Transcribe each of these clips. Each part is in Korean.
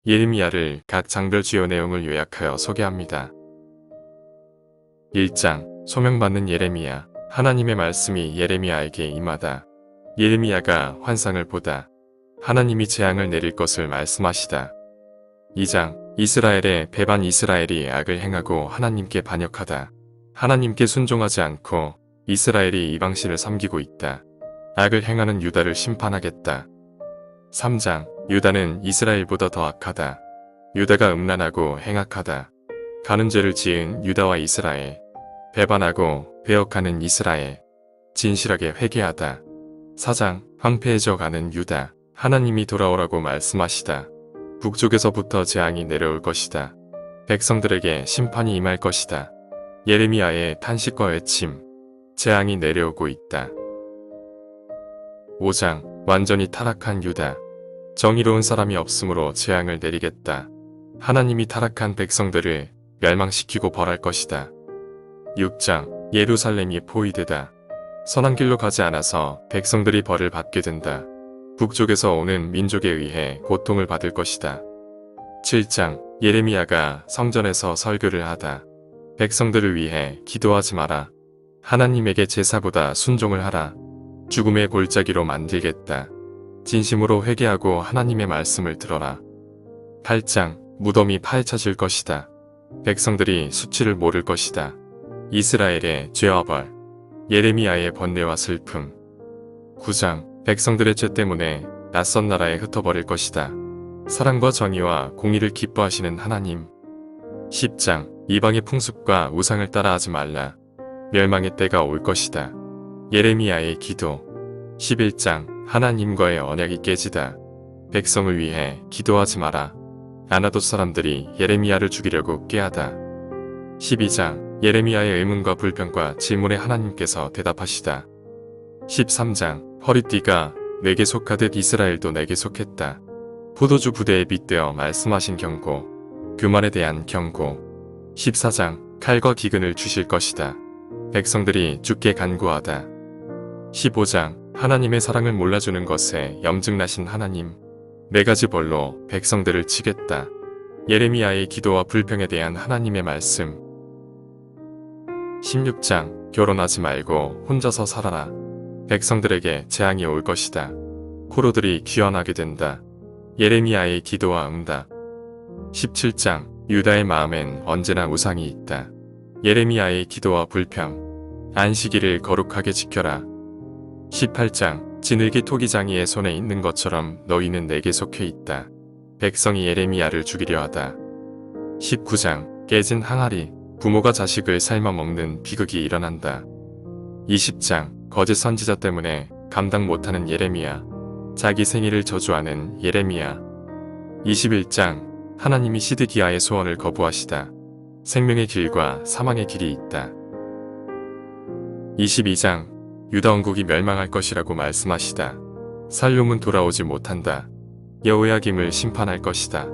예레미야를 각 장별 주요 내용을 요약하여 소개합니다. 1장 소명받는 예레미야. 하나님의 말씀이 예레미야에게 임하다. 예레미야가 환상을 보다. 하나님이 재앙을 내릴 것을 말씀하시다. 2장 이스라엘의 배반. 이스라엘이 악을 행하고 하나님께 반역하다. 하나님께 순종하지 않고 이스라엘이 이방신을 섬기고 있다. 악을 행하는 유다를 심판하겠다. 3장 유다는 이스라엘보다 더 악하다. 유다가 음란하고 행악하다. 가는 죄를 지은 유다와 이스라엘. 배반하고 배역하는 이스라엘. 진실하게 회개하다. 4장 황폐해져 가는 유다. 하나님이 돌아오라고 말씀하시다. 북쪽에서부터 재앙이 내려올 것이다. 백성들에게 심판이 임할 것이다. 예레미야의 탄식과 외침. 재앙이 내려오고 있다. 5장 완전히 타락한 유다. 정의로운 사람이 없으므로 재앙을 내리겠다. 하나님이 타락한 백성들을 멸망시키고 벌할 것이다. 6장 예루살렘이 포위되다. 선한 길로 가지 않아서 백성들이 벌을 받게 된다. 북쪽에서 오는 민족에 의해 고통을 받을 것이다. 7장 예레미야가 성전에서 설교를 하다. 백성들을 위해 기도하지 마라. 하나님에게 제사보다 순종을 하라. 죽음의 골짜기로 만들겠다. 진심으로 회개하고 하나님의 말씀을 들어라. 8장 무덤이 파헤쳐질 것이다. 백성들이 수치를 모를 것이다. 이스라엘의 죄와 벌. 예레미야의 번뇌와 슬픔. 9장 백성들의 죄 때문에 낯선 나라에 흩어버릴 것이다. 사랑과 정의와 공의를 기뻐하시는 하나님. 10장 이방의 풍습과 우상을 따라하지 말라. 멸망의 때가 올 것이다. 예레미야의 기도. 11장 하나님과의 언약이 깨지다. 백성을 위해 기도하지 마라. 아나돗 사람들이 예레미야를 죽이려고 꾀하다. 12장 예레미야의 의문과 불평과 질문에 하나님께서 대답하시다. 13장 허리띠가 내게 속하듯 이스라엘도 내게 속했다. 포도주 부대에 빗대어 말씀하신 경고. 그 말에 대한 경고. 14장 칼과 기근을 주실 것이다. 백성들이 죽게 간구하다. 15장 하나님의 사랑을 몰라주는 것에 염증나신 하나님. 4가지 벌로 백성들을 치겠다. 예레미야의 기도와 불평에 대한 하나님의 말씀. 16장 결혼하지 말고 혼자서 살아라. 백성들에게 재앙이 올 것이다. 포로들이 귀환하게 된다. 예레미야의 기도와 응답. 17장 유다의 마음엔 언제나 우상이 있다. 예레미야의 기도와 불평. 안식일을 거룩하게 지켜라. 18장 진흙이 토기장이의 손에 있는 것처럼 너희는 내게 속해 있다. 백성이 예레미야를 죽이려 하다. 19장 깨진 항아리. 부모가 자식을 삶아 먹는 비극이 일어난다. 20장 거짓 선지자 때문에 감당 못하는 예레미야. 자기 생일을 저주하는 예레미야. 21장 하나님이 시드기야의 소원을 거부하시다. 생명의 길과 사망의 길이 있다. 22장 유다 왕국이 멸망할 것이라고 말씀하시다. 살룸은 돌아오지 못한다. 여호야김을 심판할 것이다.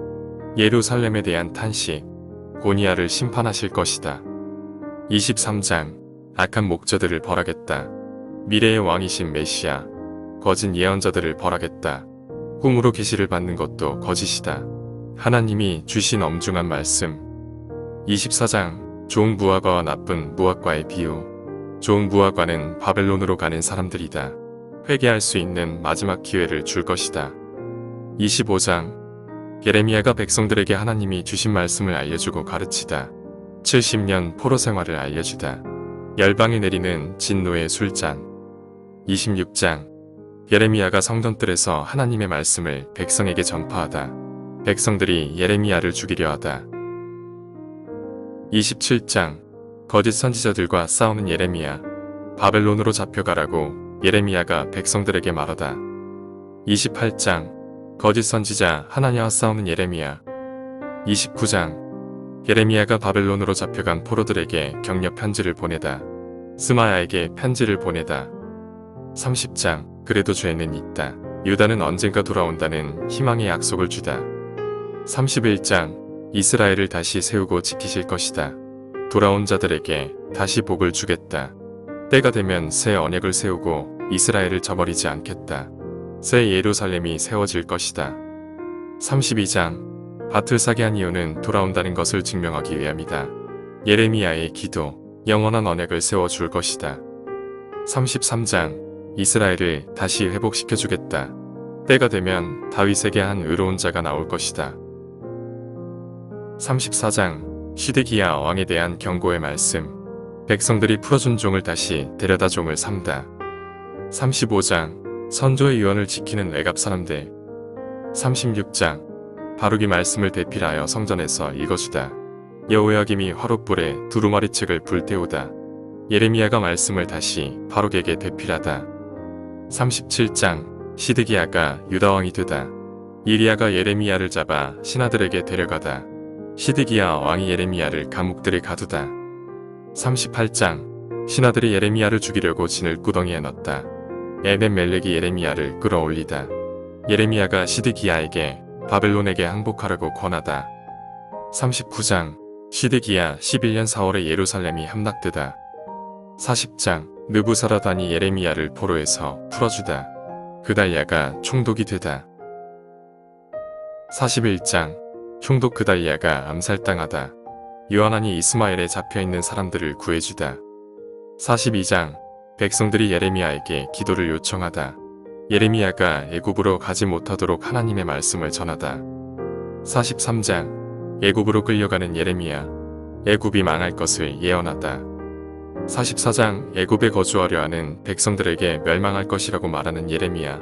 예루살렘에 대한 탄식. 고니야를 심판하실 것이다. 23장 악한 목자들을 벌하겠다. 미래의 왕이신 메시아. 거짓 예언자들을 벌하겠다. 꿈으로 계시를 받는 것도 거짓이다. 하나님이 주신 엄중한 말씀. 24장 좋은 무화과와 나쁜 무화과의 비유. 좋은 무화과는 바벨론으로 가는 사람들이다. 회개할 수 있는 마지막 기회를 줄 것이다. 25장 예레미야가 백성들에게 하나님이 주신 말씀을 알려주고 가르치다. 70년 포로 생활을 알려주다. 열방에 내리는 진노의 술잔. 26장 예레미야가 성전뜰에서 하나님의 말씀을 백성에게 전파하다. 백성들이 예레미야를 죽이려 하다. 27장 거짓 선지자들과 싸우는 예레미야. 바벨론으로 잡혀가라고 예레미야가 백성들에게 말하다. 28장 거짓 선지자 하나냐와 싸우는 예레미야. 29장 예레미야가 바벨론으로 잡혀간 포로들에게 격려 편지를 보내다. 스마야에게 편지를 보내다. 30장 그래도 죄는 있다. 유다는 언젠가 돌아온다는 희망의 약속을 주다. 31장 이스라엘을 다시 세우고 지키실 것이다. 돌아온 자들에게 다시 복을 주겠다. 때가 되면 새 언약을 세우고 이스라엘을 저버리지 않겠다. 새 예루살렘이 세워질 것이다. 32장 밭을 사게 한 이유는 돌아온다는 것을 증명하기 위함이다. 예레미야의 기도, 영원한 언약을 세워줄 것이다. 33장, 이스라엘을 다시 회복시켜주겠다. 때가 되면 다윗에게 한 의로운 자가 나올 것이다. 34장, 시드기야 왕에 대한 경고의 말씀. 백성들이 풀어준 종을 다시 데려다 종을 삼다. 35장, 선조의 유언을 지키는 레갑 사람들. 36장, 바룩이 말씀을 대필하여 성전에서 읽어주다. 여호야김이 화롯불에 두루마리 책을 불태우다. 예레미야가 말씀을 다시 바룩에게 대필하다. 37장, 시드기야가 유다왕이 되다. 이리야가 예레미야를 잡아 신하들에게 데려가다. 시드기야 왕이 예레미야를 감옥들에 가두다. 38장, 신하들이 예레미야를 죽이려고 진을 구덩이에 넣었다. 에벤멜렉이 예레미야를 끌어올리다. 예레미야가 시드기야에게 바벨론에게 항복하라고 권하다. 39장, 시드기야 11년 4월에 예루살렘이 함락되다. 40장, 느부사라단이 예레미야를 포로에서 풀어주다. 그달랴가 총독이 되다. 41장, 총독 그달랴가 암살당하다. 요하난이 이스마엘에 잡혀있는 사람들을 구해주다. 42장, 백성들이 예레미야에게 기도를 요청하다. 예레미야가 애굽으로 가지 못하도록 하나님의 말씀을 전하다. 43장, 애굽으로 끌려가는 예레미야, 애굽이 망할 것을 예언하다. 44장, 애굽에 거주하려 하는 백성들에게 멸망할 것이라고 말하는 예레미야.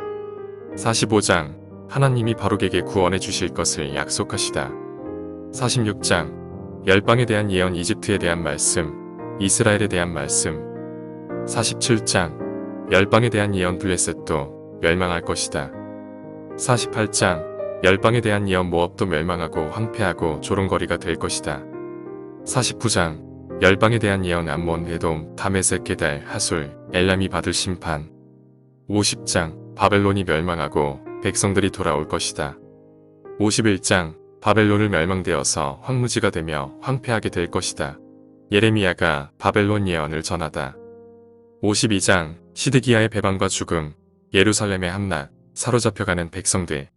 45장, 하나님이 바룩에게 구원해 주실 것을 약속하시다. 46장, 열방에 대한 예언, 이집트에 대한 말씀, 이스라엘에 대한 말씀. 47장, 열방에 대한 예언, 블레셋도 멸망할 것이다. 48장, 열방에 대한 예언, 모압도 멸망하고 황폐하고 조롱거리가 될 것이다. 49장, 열방에 대한 예언, 암몬, 에돔, 다메섹, 게달, 하솔, 엘람이 받을 심판. 50장, 바벨론이 멸망하고 백성들이 돌아올 것이다. 51장, 바벨론을 멸망되어서 황무지가 되며 황폐하게 될 것이다. 예레미야가 바벨론 예언을 전하다. 52장, 시드기야의 배반과 죽음, 예루살렘의 함락, 사로잡혀가는 백성들.